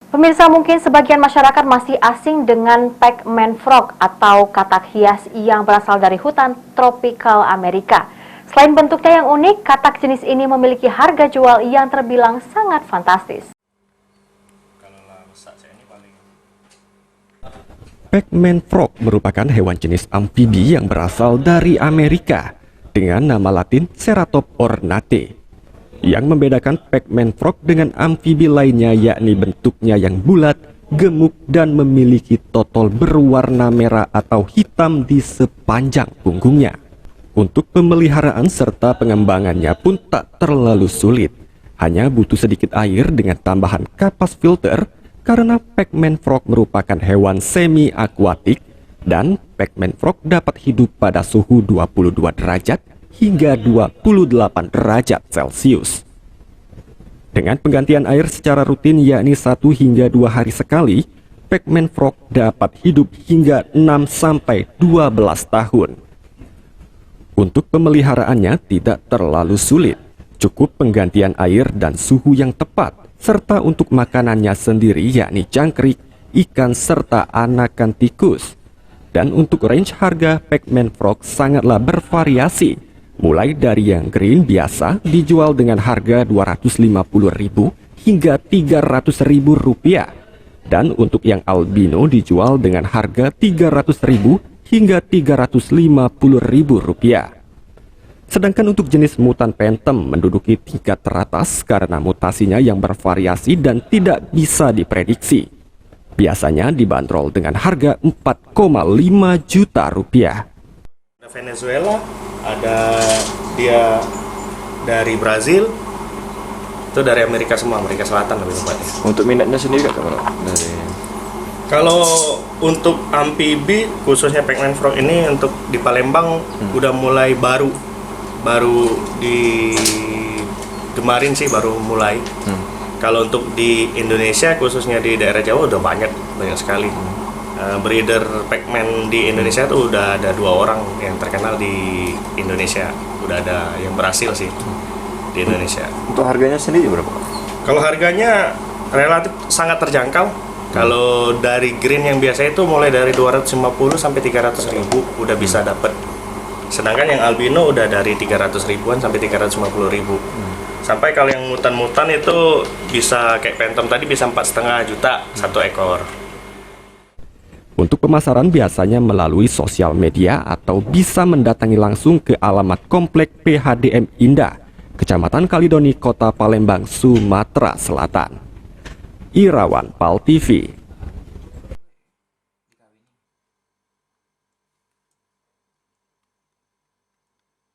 Pemirsa, mungkin sebagian masyarakat masih asing dengan Pac-Man frog atau katak hias yang berasal dari hutan tropikal Amerika. Selain bentuknya yang unik, katak jenis ini memiliki harga jual yang terbilang sangat fantastis. Pac-Man frog merupakan hewan jenis amfibi yang berasal dari Amerika dengan nama latin Ceratop ornate. Yang membedakan Pac-Man frog dengan amfibi lainnya yakni bentuknya yang bulat, gemuk, dan memiliki totol berwarna merah atau hitam di sepanjang punggungnya. Untuk pemeliharaan serta pengembangannya pun tak terlalu sulit. Hanya butuh sedikit air dengan tambahan kapas filter karena Pac-Man frog merupakan hewan semi-akuatik dan Pac-Man frog dapat hidup pada suhu 22 derajat hingga 28 derajat Celcius. Dengan penggantian air secara rutin yakni 1 hingga 2 hari sekali, Pac-Man frog dapat hidup hingga 6-12 tahun. Untuk pemeliharaannya tidak terlalu sulit, cukup penggantian air dan suhu yang tepat, serta untuk makanannya sendiri yakni jangkrik, ikan, serta anakan tikus. Dan untuk range harga Pac-Man frog sangatlah bervariasi, mulai dari yang green biasa dijual dengan harga Rp250.000 hingga Rp300.000, dan untuk yang albino dijual dengan harga Rp300.000 hingga Rp350.000. Sedangkan untuk jenis mutan phantom menduduki tingkat teratas karena mutasinya yang bervariasi dan tidak bisa diprediksi. Biasanya dibanderol dengan harga Rp4,5 juta. Venezuela, ada dia dari Brazil, itu dari Amerika semua, Amerika Selatan lebih tepatnya. Untuk minatnya sendiri Kak, Kalau untuk amfibi khususnya Pac-Man frog ini untuk di Palembang udah mulai baru digemarin sih, baru mulai. Kalau untuk di Indonesia khususnya di daerah Jawa udah banyak sekali. Breeder Pac-Man di Indonesia tuh udah ada 2 orang yang terkenal di Indonesia, udah ada yang berhasil sih di Indonesia. Untuk harganya sendiri berapa? Kalau harganya relatif sangat terjangkau. Kalau dari green yang biasa itu mulai dari 250 sampai 300 ribu udah bisa dapat. Sedangkan yang albino udah dari 300 ribuan sampai 350 ribu. Sampai kalau yang mutan-mutan itu bisa kayak phantom tadi bisa 4,5 juta satu ekor. Untuk pemasaran biasanya melalui sosial media atau bisa mendatangi langsung ke alamat Komplek PHDM Indah, Kecamatan Kalidoni, Kota Palembang, Sumatera Selatan. Irawan Pal TV.